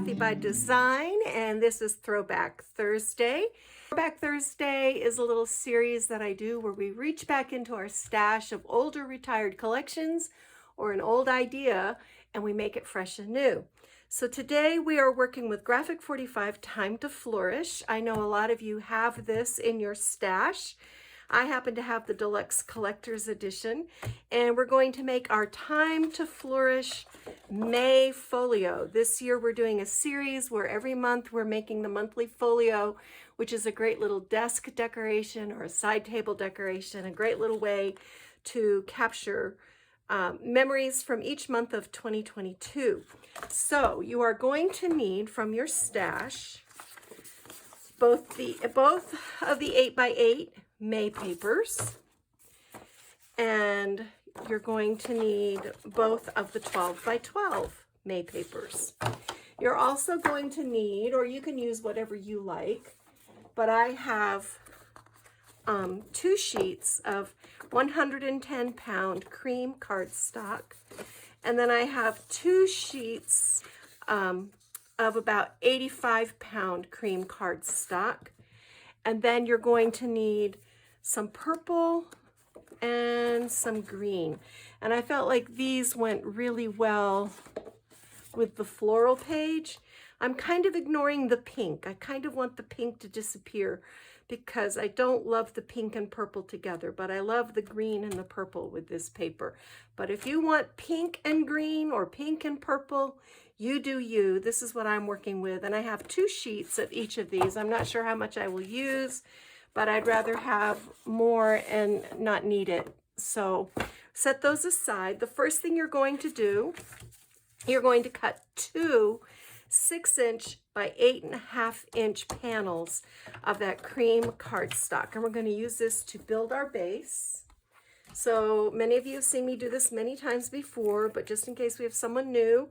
Crafty by Design, and this is Throwback Thursday. Throwback Thursday is a little series that I do where we reach back into our stash of older retired collections or an old idea and we make it fresh and new. So today we are working with Graphic 45 Time to Flourish. I know a lot of you have this in your stash. I happen to have the Deluxe Collector's Edition, and we're going to make our Time to Flourish May folio. This year we're doing a series where every month we're making the monthly folio, which is a great little desk decoration or a side table decoration, a great little way to capture memories from each month of 2022. So you are going to need from your stash both of the 8x8 May papers, and you're going to need both of the 12x12 May papers. You're also going to need, or you can use whatever you like, but I have 2 sheets of 110-pound cream cardstock, and then I have 2 sheets of about 85-pound cream cardstock, and then you're going to need some purple and some green. And I felt like these went really well with the floral page. I'm kind of ignoring the pink. I kind of want the pink to disappear because I don't love the pink and purple together, but I love the green and the purple with this paper. But if you want pink and green or pink and purple, you do you. This is what I'm working with, and I have 2 sheets of each of these. I'm not sure how much I will use, but I'd rather have more and not need it. So set those aside. The first thing you're going to do, you're going to cut 2 6-inch by 8.5-inch panels of that cream cardstock, and we're going to use this to build our base. So many of you have seen me do this many times before, but just in case we have someone new,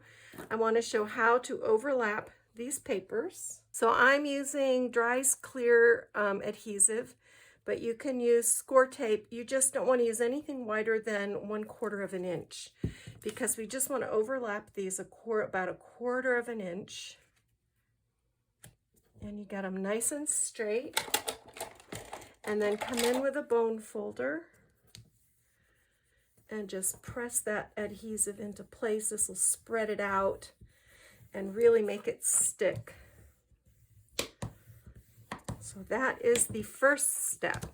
I want to show how to overlap these papers. So I'm using Dries Clear adhesive, but you can use score tape. You just don't want to use anything wider than 1/4 of an inch, because we just want to overlap these about 1/4 of an inch. And you got them nice and straight. And then come in with a bone folder and just press that adhesive into place. This will spread it out and really make it stick. So that is the first step.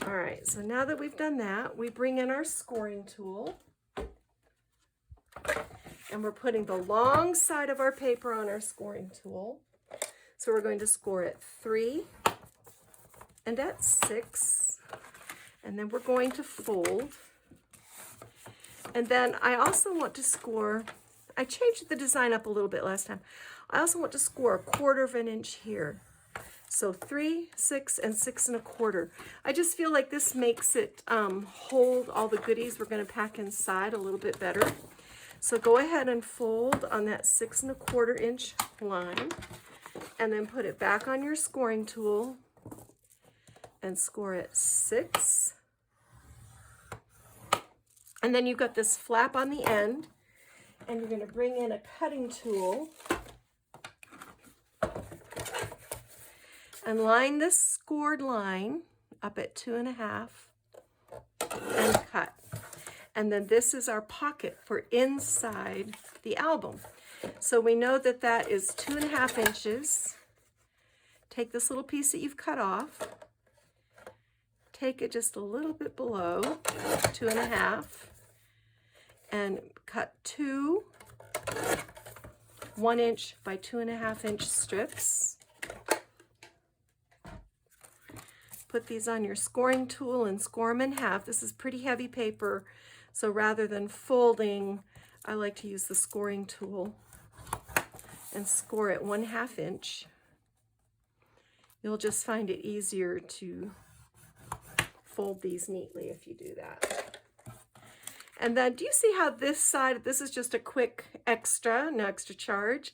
All right, so now that we've done that, we bring in our scoring tool, and we're putting the long side of our paper on our scoring tool. So we're going to score at 3 and at 6, and then we're going to fold. And then I also want to score, I changed the design up a little bit last time. I also want to score 1/4 of an inch here. So 3, 6, and 6 1/4. I just feel like this makes it hold all the goodies we're going to pack inside a little bit better. So go ahead and fold on that 6 1/4 inch line, and then put it back on your scoring tool and score at 6. And then you've got this flap on the end, and you're going to bring in a cutting tool and line this scored line up at 2.5 and cut. And then this is our pocket for inside the album. So we know that that is 2.5 inches. Take this little piece that you've cut off, take it just a little bit below 2.5, and cut 2 1-inch by 2.5-inch strips. Put these on your scoring tool and score them in half. This is pretty heavy paper, so rather than folding, I like to use the scoring tool and score at 1/2 inch. You'll just find it easier to fold these neatly if you do that. And then do you see how this side, this is just a quick extra, no extra charge.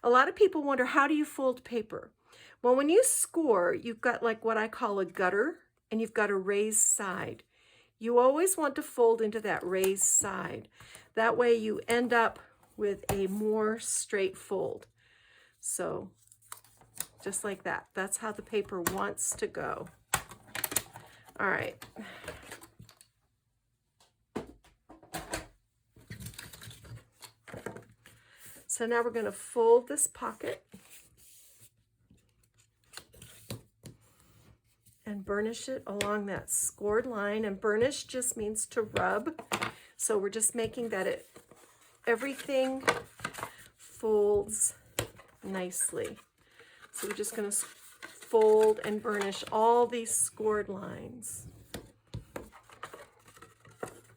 A lot of people wonder, how do you fold paper? Well, when you score, you've got like what I call a gutter, and you've got a raised side. You always want to fold into that raised side. That way you end up with a more straight fold. So just like that. That's how the paper wants to go. All right. So now we're going to fold this pocket and burnish it along that scored line. And burnish just means to rub. So we're just making that everything folds nicely. So we're just going to fold and burnish all these scored lines.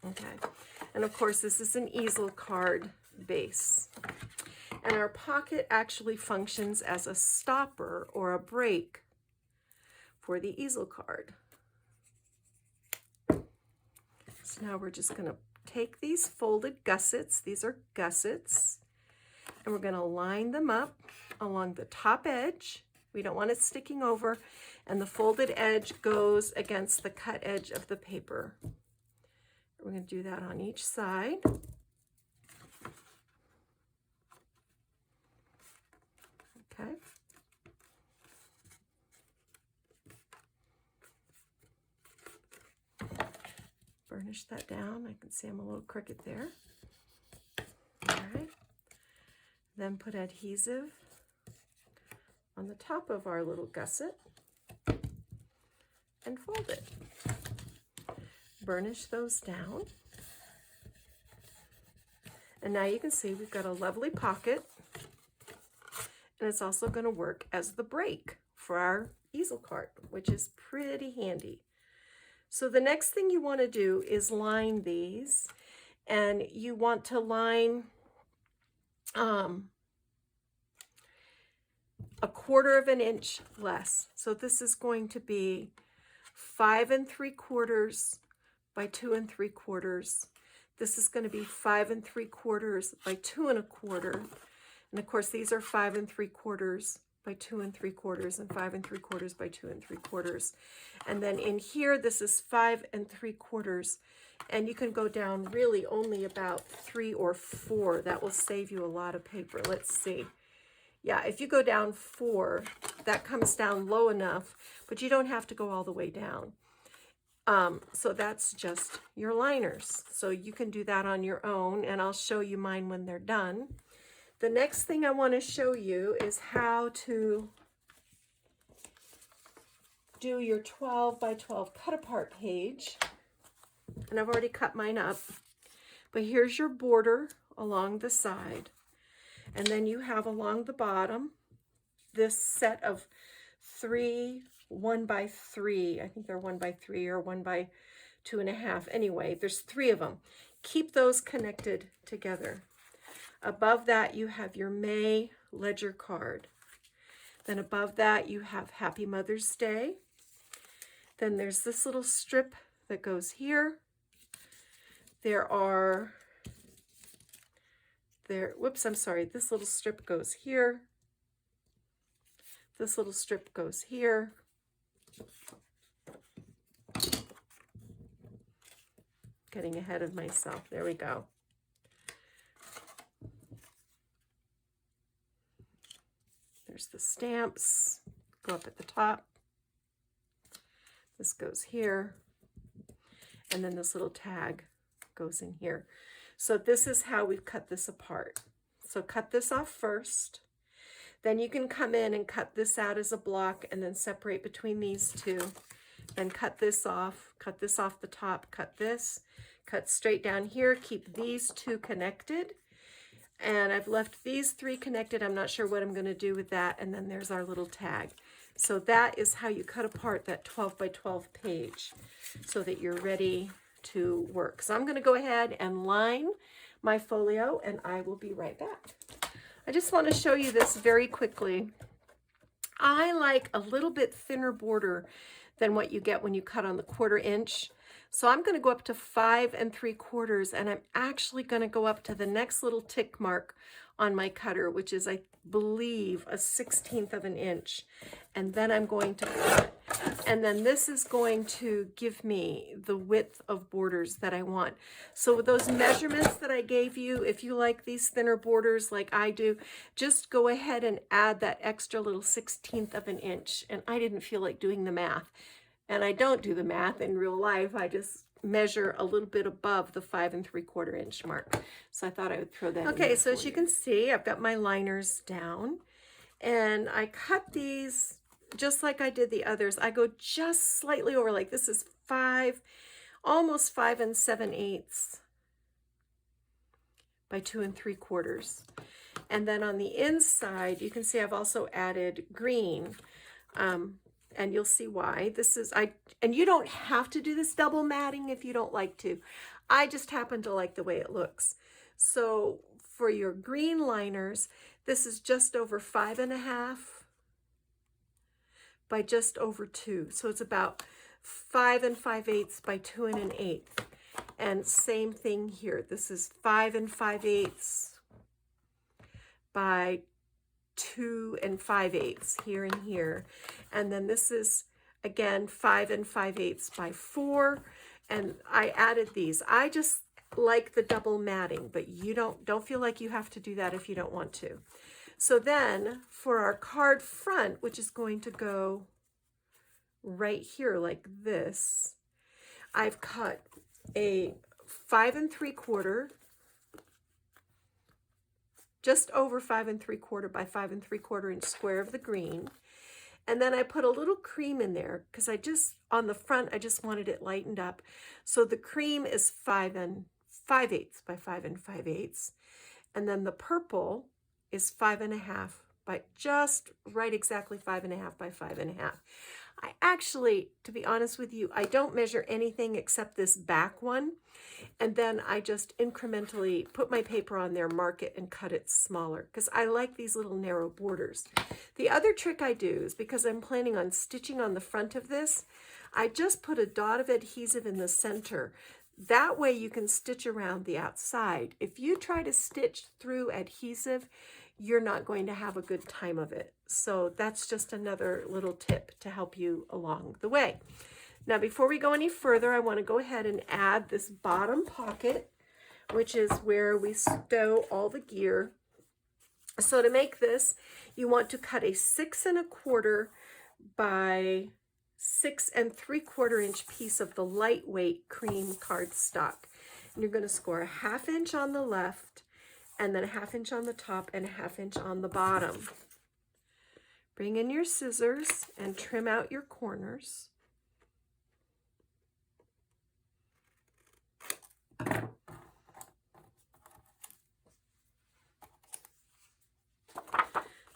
Okay. And of course, this is an easel card base. And our pocket actually functions as a stopper or a break for the easel card. So now we're just going to take these folded gussets, these are gussets, and we're going to line them up along the top edge. We don't want it sticking over, and the folded edge goes against the cut edge of the paper. We're going to do that on each side. Okay. Burnish that down. I can see I'm a little crooked there. All right. Then put adhesive on the top of our little gusset and fold it. Burnish those down. And now you can see we've got a lovely pocket. And it's also going to work as the break for our easel card, which is pretty handy. So the next thing you want to do is line these, and you want to line a 1/4 of an inch less. So this is going to be 5 3/4 by 2 3/4. This is going to be 5 3/4 by 2 1/4. And of course, these are 5 3/4 by 2 3/4 and 5 3/4 by 2 3/4. And then in here, this is 5 3/4. And you can go down really only about 3 or 4. That will save you a lot of paper. Let's see. Yeah, if you go down 4, that comes down low enough, but you don't have to go all the way down. So that's just your liners. So you can do that on your own, and I'll show you mine when they're done. The next thing I want to show you is how to do your 12 by 12 cut apart page. And I've already cut mine up. But here's your border along the side. And then you have along the bottom this set of 3 1 by 3. I think they're 1 by 3 or 1 by 2.5. Anyway, there's 3 of them. Keep those connected together. Above that, you have your May ledger card. Then above that, you have Happy Mother's Day. Then there's this little strip that goes here. This little strip goes here. This little strip goes here. Getting ahead of myself. There we go. There's the stamps, go up at the top. This goes here. And then this little tag goes in here. So this is how we've cut this apart. So cut this off first. Then you can come in and cut this out as a block and then separate between these two. Then cut this off the top, cut this, cut straight down here, keep these 2 connected. And I've left these 3 connected. I'm not sure what I'm going to do with that. And then there's our little tag. So that is how you cut apart that 12 by 12 page so that you're ready to work. So I'm going to go ahead and line my folio, and I will be right back. I just want to show you this very quickly. I like a little bit thinner border than what you get when you cut on the 1/4 inch. So I'm going to go up to 5 3/4, and I'm actually going to go up to the next little tick mark on my cutter, which is, I believe, a 1/16 of an inch. And then I'm going to cut. And then this is going to give me the width of borders that I want. So with those measurements that I gave you, if you like these thinner borders like I do, just go ahead and add that extra little 1/16 of an inch. And I didn't feel like doing the math. And I don't do the math in real life. I just measure a little bit above the 5 3/4 inch mark. So I thought I would throw that in there. Okay, so as you can see, I've got my liners down. And I cut these just like I did the others. I go just slightly over, like this is 5, almost 5 7/8 by 2 3/4. And then on the inside, you can see I've also added green. And you'll see why. This is, and you don't have to do this double matting if you don't like to. I just happen to like the way it looks. So for your green liners, this is just over 5 1/2 by just over 2. So it's about 5 5/8 by 2 1/8. And same thing here. This is 5 5/8 by 2 5/8 here and here. And then this is again 5 5/8 by 4. And I added these. I just like the double matting, but you don't feel like you have to do that if you don't want to. So then for our card front, which is going to go right here like this, I've cut a 5 3/4, just over 5 3/4 by 5 3/4 inch square of the green. And then I put a little cream in there because on the front, I just wanted it lightened up. So the cream is 5 5/8 by 5 5/8. And then the purple is 5 1/2 by just right exactly 5 1/2 by 5 1/2. I actually, to be honest with you, I don't measure anything except this back one. And then I just incrementally put my paper on there, mark it, and cut it smaller because I like these little narrow borders. The other trick I do is because I'm planning on stitching on the front of this, I just put a dot of adhesive in the center. That way you can stitch around the outside. If you try to stitch through adhesive, you're not going to have a good time of it. So that's just another little tip to help you along the way. Now, before we go any further, I want to go ahead and add this bottom pocket, which is where we stow all the gear. So to make this, you want to cut a 6 1/4 by 6 3/4 inch piece of the lightweight cream cardstock. And you're going to score a 1/2 inch on the left, and then a 1/2 inch on the top and a 1/2 inch on the bottom. Bring in your scissors and trim out your corners.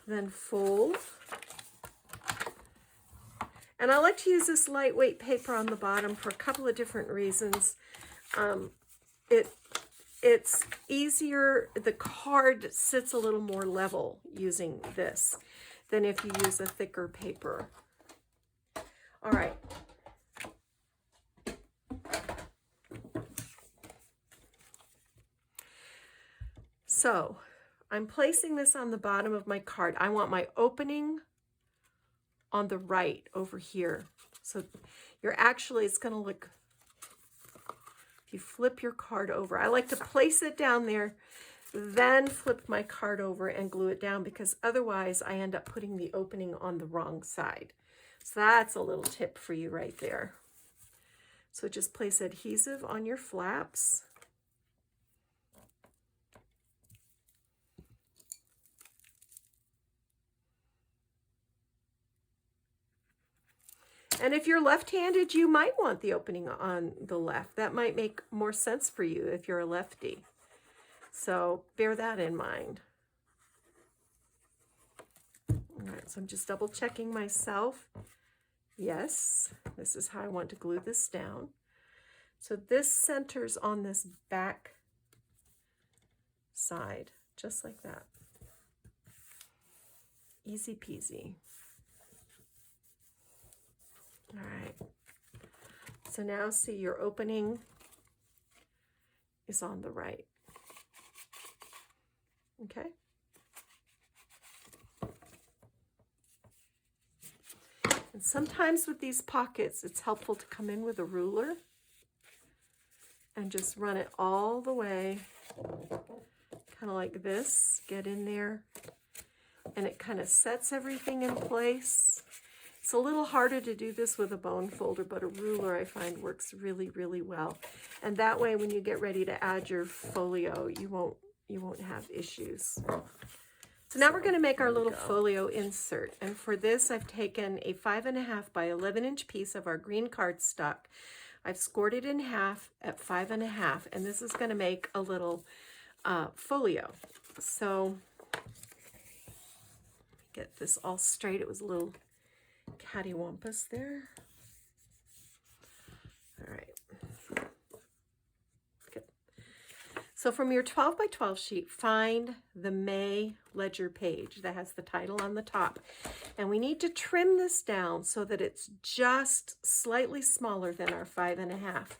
Then fold. And I like to use this lightweight paper on the bottom for a couple of different reasons. It's easier, the card sits a little more level using this than if you use a thicker paper. All right. So I'm placing this on the bottom of my card. I want my opening on the right over here. So it's going to look, if you flip your card over, I like to place it down there, then flip my card over and glue it down because otherwise I end up putting the opening on the wrong side. So that's a little tip for you right there. So just place adhesive on your flaps. And if you're left-handed, you might want the opening on the left. That might make more sense for you if you're a lefty. So bear that in mind. All right, so I'm just double checking myself. Yes, this is how I want to glue this down. So this centers on this back side, just like that. Easy peasy. All right, so now see your opening is on the right. Okay. And sometimes with these pockets, it's helpful to come in with a ruler and just run it all the way, kind of like this. Get in there, and it kind of sets everything in place. It's a little harder to do this with a bone folder, but a ruler I find works really, really well. And that way, when you get ready to add your folio, you won't have issues. So now we're going to make our little folio insert. And for this, I've taken a 5.5 by 11 inch piece of our green cardstock. I've scored it in half at 5.5, and this is going to make a little folio. So get this all straight. It was a little cattywampus there. All right. So from your 12 by 12 sheet, find the May ledger page that has the title on the top. And we need to trim this down so that it's just slightly smaller than our 5.5.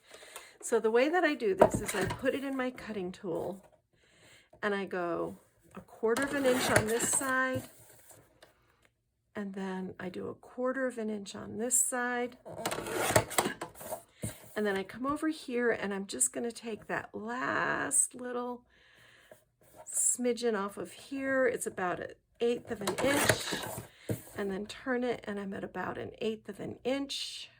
So the way that I do this is I put it in my cutting tool and I go 1/4 inch on this side, and then I do 1/4 inch on this side. And then I come over here and I'm just going to take that last little smidgen off of here. It's about 1/8 inch. And then turn it and I'm at about 1/8 inch.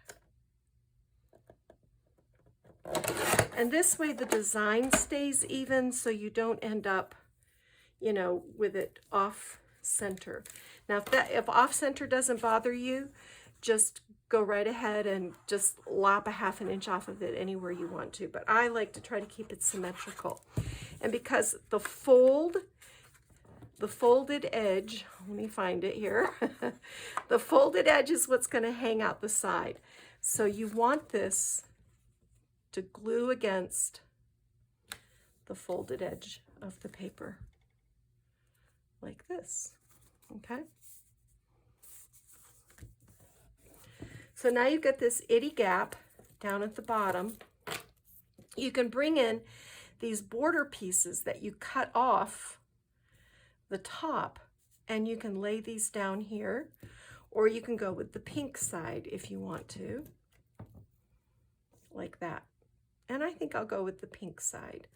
And this way the design stays even, so you don't end up, you know, with it off center. Now if off center doesn't bother you, just go right ahead and just lop 1/2 inch off of it anywhere you want to. But I like to try to keep it symmetrical. And because the folded edge, let me find it here. The folded edge is what's going to hang out the side. So you want this to glue against the folded edge of the paper like this. Okay? So now you've got this itty gap down at the bottom. You can bring in these border pieces that you cut off the top, and you can lay these down here, or you can go with the pink side if you want to, like that. And I think I'll go with the pink side.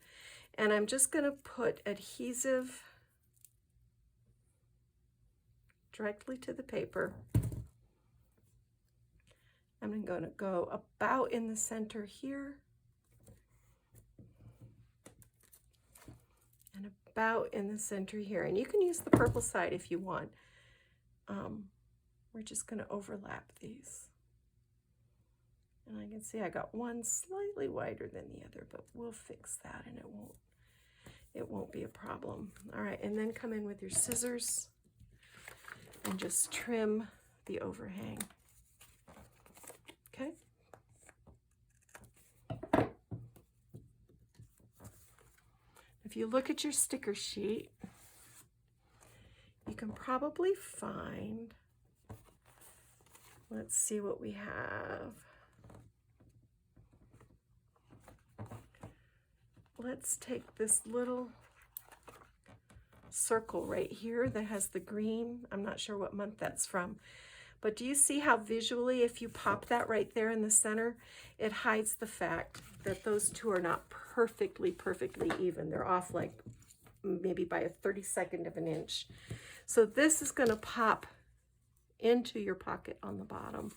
And I'm just going to put adhesive directly to the paper. I'm going to go about in the center here and about in the center here. And you can use the purple side if you want. We're just going to overlap these. And I can see I got one slightly wider than the other, but we'll fix that and it won't be a problem. All right, and then come in with your scissors and just trim the overhang. Okay. If you look at your sticker sheet, you can probably find, let's see what we have. Let's take this little circle right here that has the green. I'm not sure what month that's from. But do you see how visually, if you pop that right there in the center, it hides the fact that those two are not perfectly even. They're off like maybe by 1/32 of an inch. So this is going to pop into your pocket on the bottom.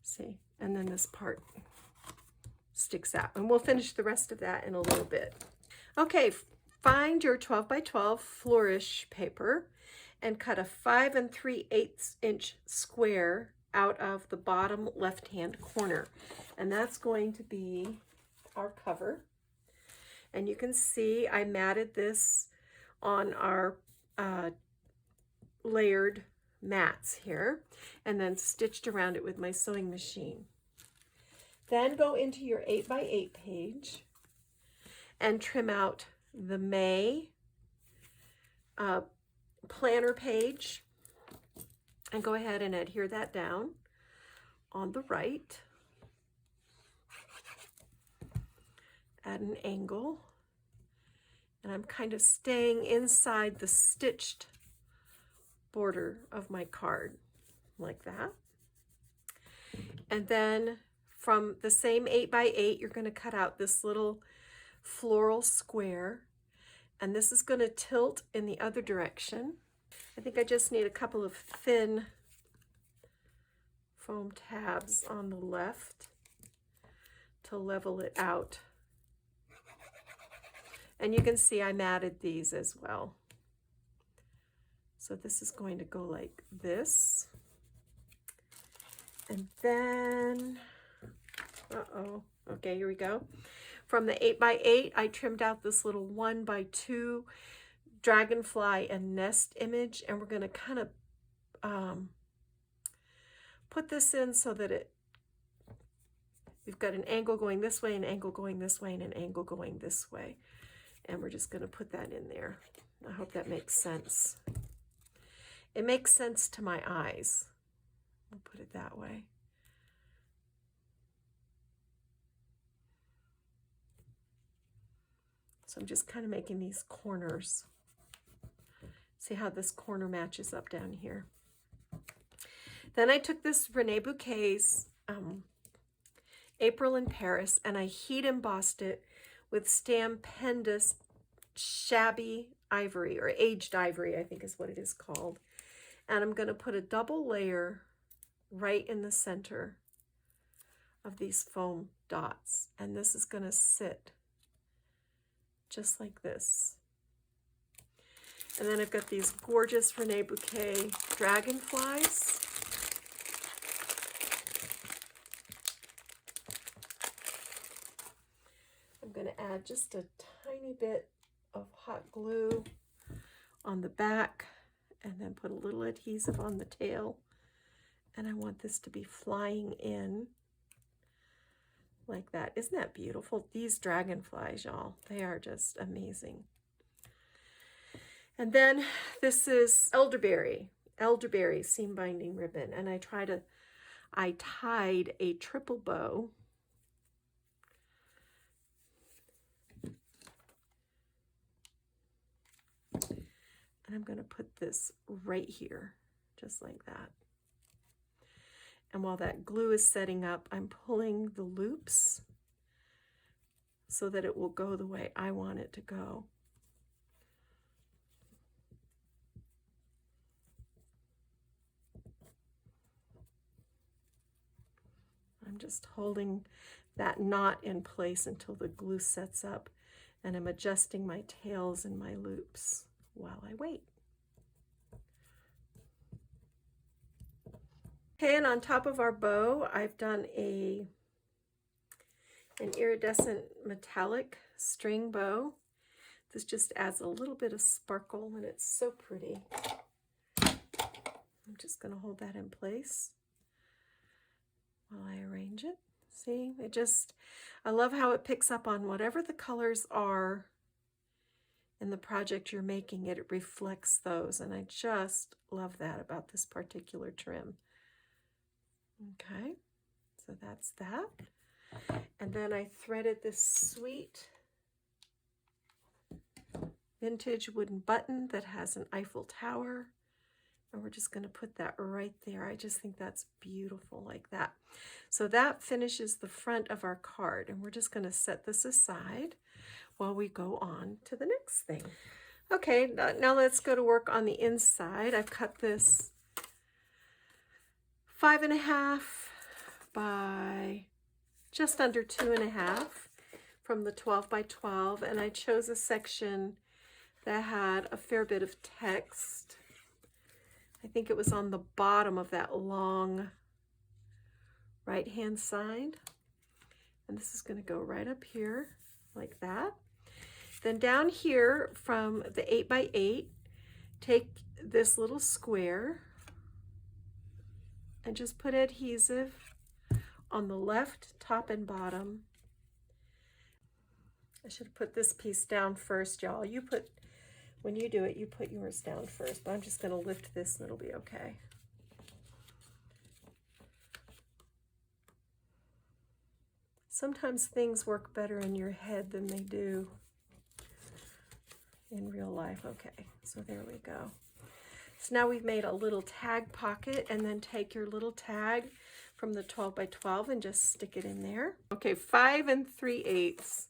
See? And then this part sticks out. And we'll finish the rest of that in a little bit. Okay, find your 12 by 12 Flourish paper and cut a 5 3/8 inch square out of the bottom left-hand corner. And that's going to be our cover. And you can see I matted this on our layered mats here and then stitched around it with my sewing machine. Then go into your 8 by 8 page and trim out the May planner page and go ahead and adhere that down on the right at an angle. And I'm kind of staying inside the stitched border of my card, like that. And then from the same 8x8, you're going to cut out this little floral square, and this is going to tilt in the other direction. I think I just need a couple of thin foam tabs on the left to level it out. And you can see I matted these as well. So this is going to go like this. And then, okay, here we go. From the 8x8, I trimmed out this little 1x2 dragonfly and nest image, and we're going to kind of put this in so that we've got an angle going this way, an angle going this way, and an angle going this way. And we're just going to put that in there. I hope that makes sense. It makes sense to my eyes. We'll put it that way. So I'm just kind of making these corners. See how this corner matches up down here. Then I took this René Bouquet's April in Paris, and I heat embossed it with Stampendous Shabby Ivory, or Aged Ivory, I think is what it is called. And I'm going to put a double layer right in the center of these foam dots. And this is going to sit just like this. And then I've got these gorgeous René Bouquet dragonflies. I'm going to add just a tiny bit of hot glue on the back and then put a little adhesive on the tail. And I want this to be flying in like that. Isn't that beautiful? These dragonflies, y'all, they are just amazing. And then this is elderberry seam binding ribbon, and I tied a triple bow. And I'm going to put this right here, just like that. And while that glue is setting up, I'm pulling the loops so that it will go the way I want it to go. I'm just holding that knot in place until the glue sets up, and I'm adjusting my tails and my loops while I wait. Okay, and on top of our bow, I've done an iridescent metallic string bow. This just adds a little bit of sparkle, and it's so pretty. I'm just going to hold that in place while I arrange it. See, I love how it picks up on whatever the colors are in the project you're making. It reflects those, and I just love that about this particular trim. Okay, so that's that. And then I threaded this sweet vintage wooden button that has an Eiffel Tower. And we're just going to put that right there. I just think that's beautiful like that. So that finishes the front of our card. And we're just going to set this aside while we go on to the next thing. Okay, now let's go to work on the inside. I've cut this 5.5 by just under 2.5 from the 12x12, and I chose a section that had a fair bit of text. I think it was on the bottom of that long right-hand side, and this is going to go right up here like that. Then down here from the 8x8, take this little square and just put adhesive on the left top and bottom. I should have put this piece down first, y'all. When you do it, you put yours down first, but I'm just going to lift this and it'll be okay. Sometimes things work better in your head than they do in real life. Okay, so there we go. So now we've made a little tag pocket, and then take your little tag from the 12 by 12 and just stick it in there. Okay, 5 3/8,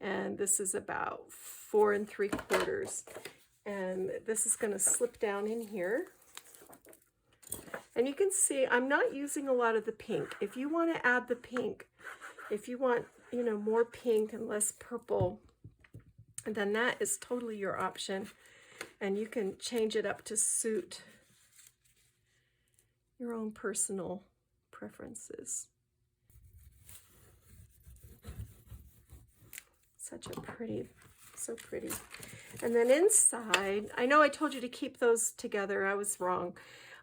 and this is about 4 3/4. And this is going to slip down in here. And you can see I'm not using a lot of the pink. If you want to add the pink, if you want, you know, more pink and less purple, then that is totally your option. And you can change it up to suit your own personal preferences. Such a pretty, so pretty. And then inside, I know I told you to keep those together. I was wrong.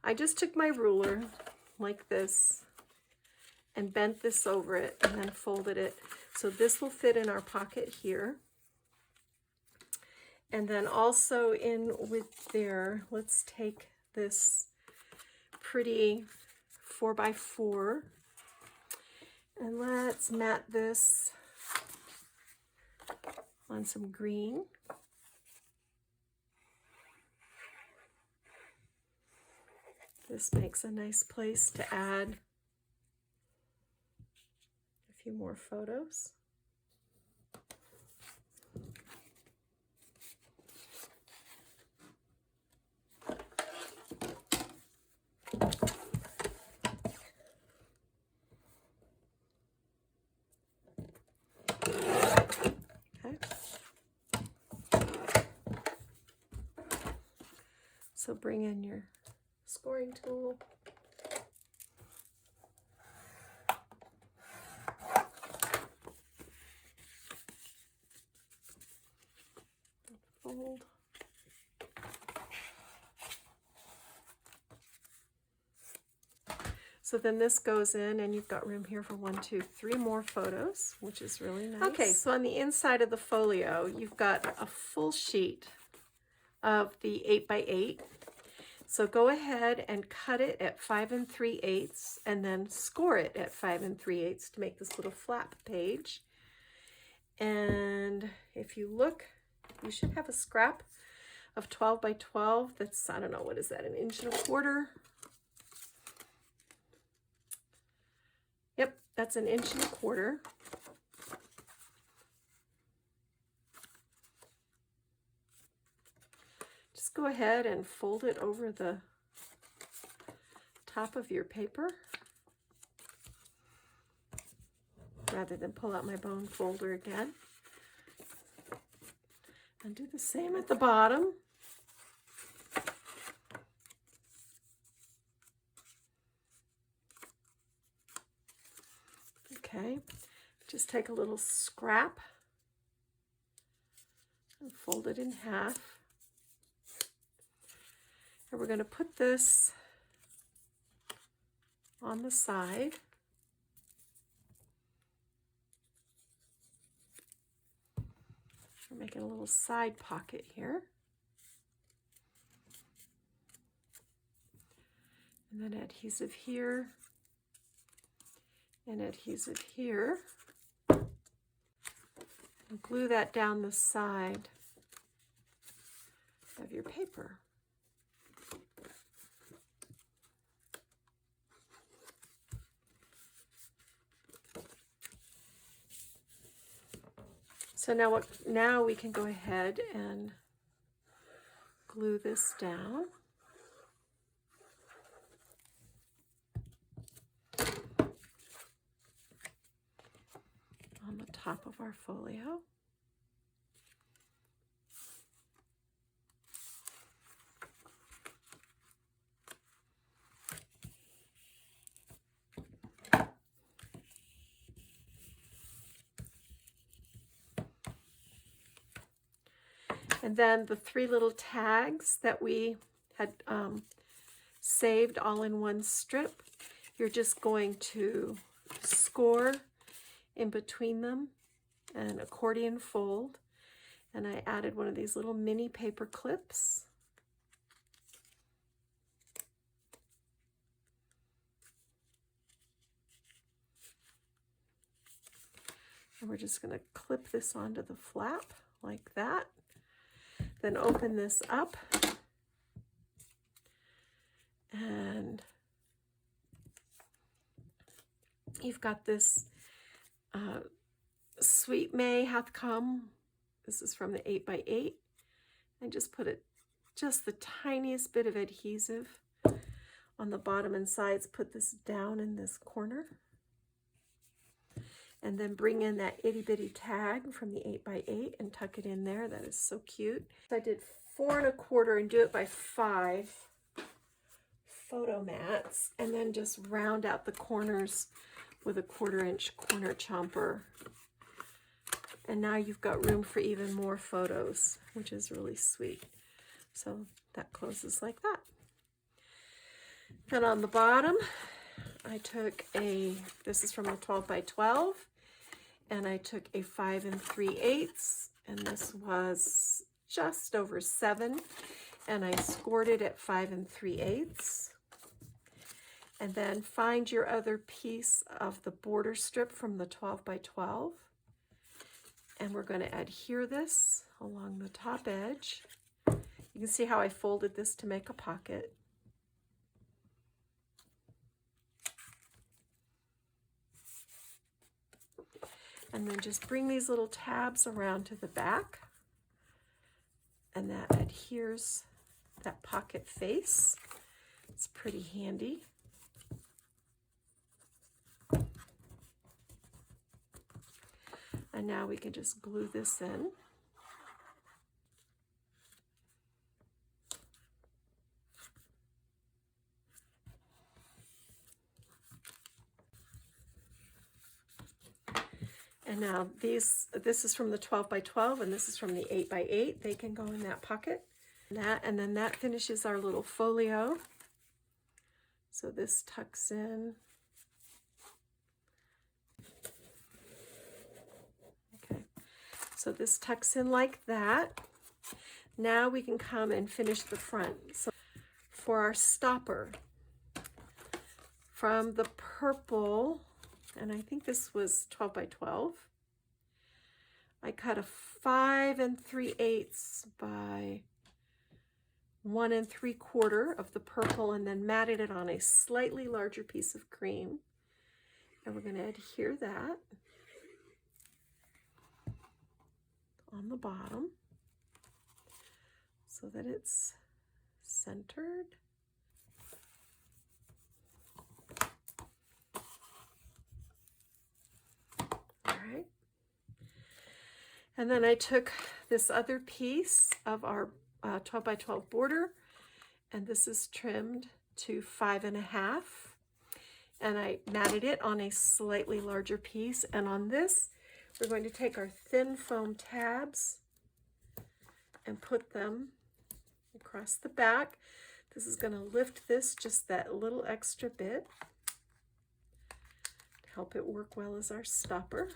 I just took my ruler like this and bent this over it and then folded it. So this will fit in our pocket here. And then also in with there, let's take this pretty 4 by 4 and let's mat this on some green. This makes a nice place to add a few more photos. Okay. So bring in your scoring tool. Fold. So then this goes in, and you've got room here for 1, 2, 3 more photos, which is really nice. Okay, so on the inside of the folio, you've got a full sheet of the 8 by 8. So go ahead and cut it at 5 3/8 and then score it at 5 3/8 to make this little flap page. And if you look, you should have a scrap of 12 by 12. That's, I don't know, what is that, 1 1/4 inch? Yep, that's 1 1/4 inch. Just go ahead and fold it over the top of your paper rather than pull out my bone folder again. And do the same at the bottom. Okay, just take a little scrap and fold it in half. And we're going to put this on the side. We're making a little side pocket here. And then adhesive here and adhesive here. And glue that down the side of your paper. So now we can go ahead and glue this down. On the top of our folio. And then the 3 little tags that we had saved all in one strip, you're just going to score in between them and accordion fold. And I added one of these little mini paper clips. And we're just going to clip this onto the flap like that. Then open this up And you've got this Sweet May Hath Come. This is from the 8x8. And just put it, just the tiniest bit of adhesive on the bottom and sides. Put this down in this corner. And then bring in that itty bitty tag from the 8x8 and tuck it in there. That is so cute. I did 4 1/4 and do it by 5 photo mats, and then just round out the corners with a 1/4 inch corner chomper. And now you've got room for even more photos, which is really sweet. So that closes like that. Then on the bottom, I took this is from the 12x12, and I took a 5 3/8, and this was just over 7, and I scored it at 5 3/8. And then find your other piece of the border strip from the 12x12, and we're going to adhere this along the top edge. You can see how I folded this to make a pocket. And then just bring these little tabs around to the back, and that adheres that pocket face. It's pretty handy. And now we can just glue this in. And now this is from the 12x12, and this is from the 8x8. They can go in that pocket. And then that finishes our little folio. So this tucks in. Okay, so this tucks in like that. Now we can come and finish the front. So for our stopper, from the purple, and I think this was 12x12, I cut a 5 3/8 by 1 3/4 of the purple, and then matted it on a slightly larger piece of cream. And we're going to adhere that on the bottom so that it's centered. Right. And then I took this other piece of our 12x12 border, and this is trimmed to 5 1/2, and I matted it on a slightly larger piece. And on this, we're going to take our thin foam tabs and put them across the back. This is going to lift this just that little extra bit to help it work well as our stopper.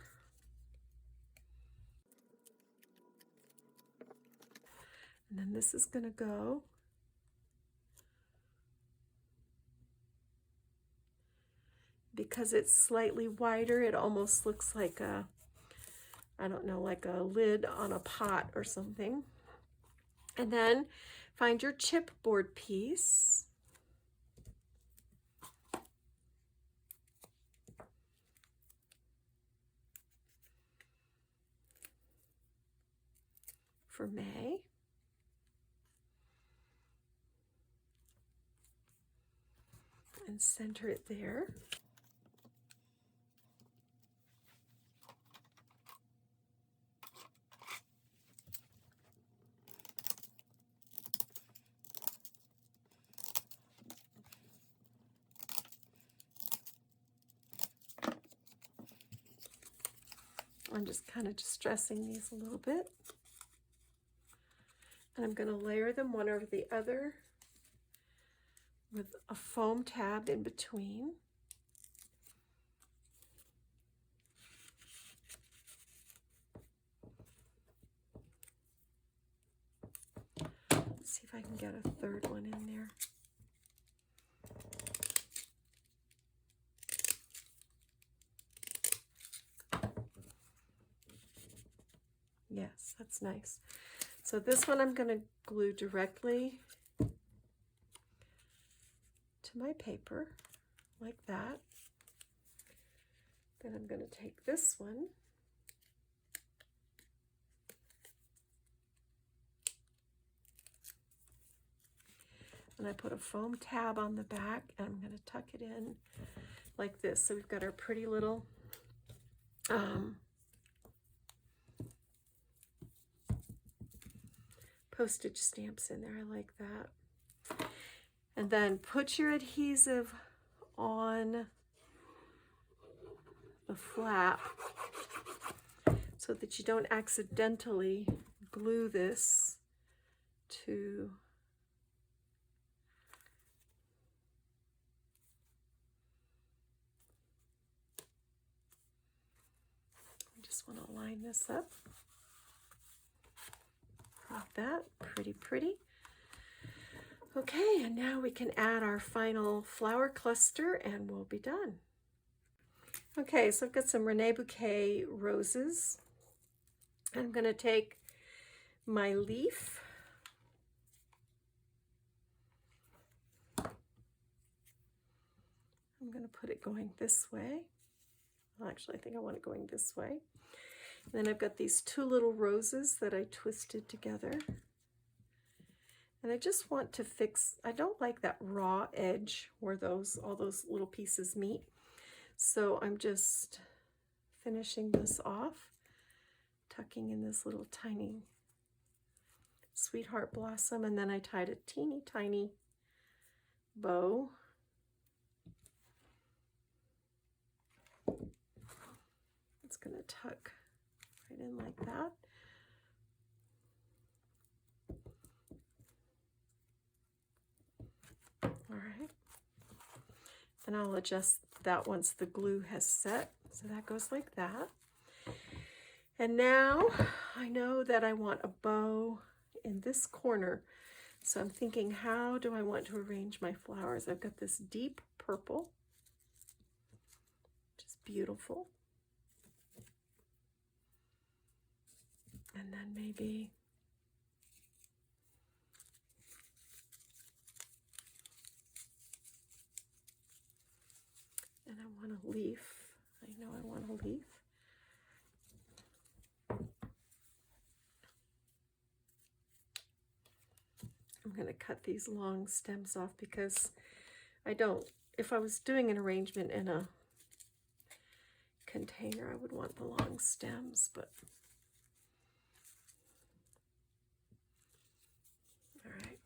And then this is going to go because it's slightly wider. It almost looks like a, I don't know, like a lid on a pot or something. And then find your chipboard piece. For May. And center it there. I'm just kind of distressing these a little bit. And I'm going to layer them one over the other with a foam tab in between. Let's see if I can get a third one in there. Yes, that's nice. So this one I'm going to glue directly to my paper like that. Then I'm going to take this one and I put a foam tab on the back, and I'm going to tuck it in like this. So we've got our pretty little postage stamps in there. I like that. And then put your adhesive on the flap so that you don't accidentally glue this to I just want to line this up like that. Pretty, pretty. Okay, and now we can add our final flower cluster and we'll be done. Okay, so I've got some Rene Bouquet roses. I'm going to take my leaf I'm going to put it going this way. Well, actually, I think I want it going this way. And then I've got these two little roses that I twisted together. And I just want to fix, I don't like that raw edge where all those little pieces meet. So I'm just finishing this off, tucking in this little tiny sweetheart blossom, and then I tied a teeny tiny bow. It's going to tuck right in like that. All right. And I'll adjust that once the glue has set. So that goes like that. And now I know that I want a bow in this corner. So I'm thinking, how do I want to arrange my flowers? I've got this deep purple, which is beautiful. And then maybe and I want a leaf. I know I want a leaf. I'm going to cut these long stems off because I don't, if I was doing an arrangement in a container, I would want the long stems, but all right.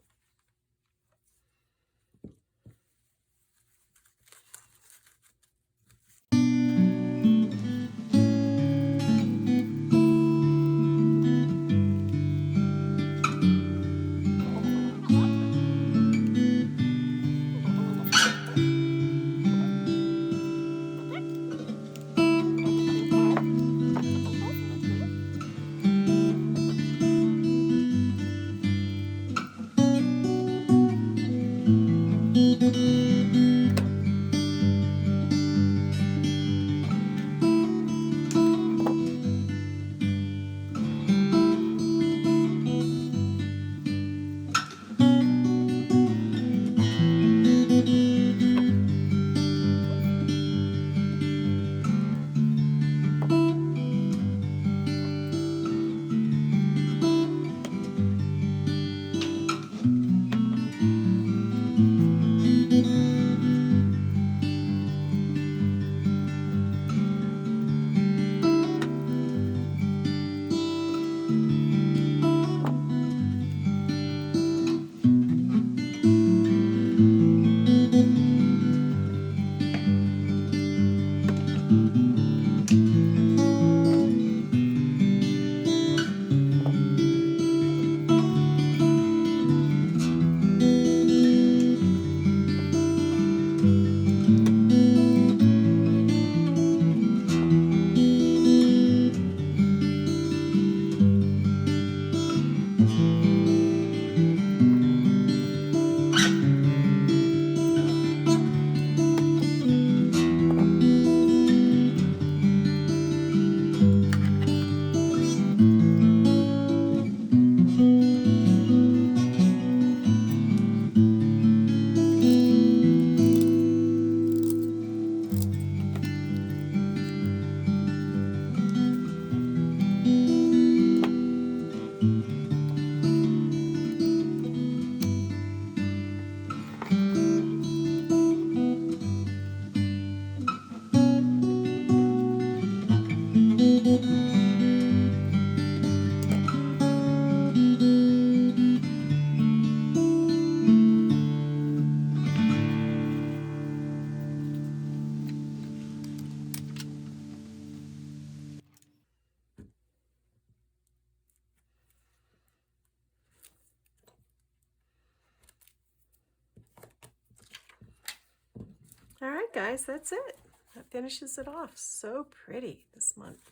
All right, guys, that's it. That finishes it off. So pretty this month.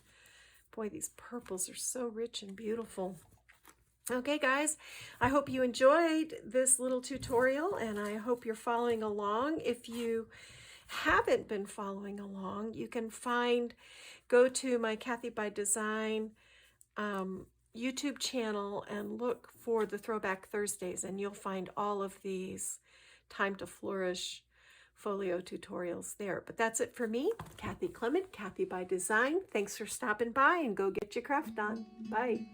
Boy, these purples are so rich and beautiful. Okay, guys, I hope you enjoyed this little tutorial, and I hope you're following along. If you haven't been following along, you can go to my Kathy by Design YouTube channel and look for the Throwback Thursdays, and you'll find all of these Time to Flourish folio tutorials there. But that's it for me, Kathy Clement, Kathy by Design. Thanks for stopping by, and go get your craft done. Bye.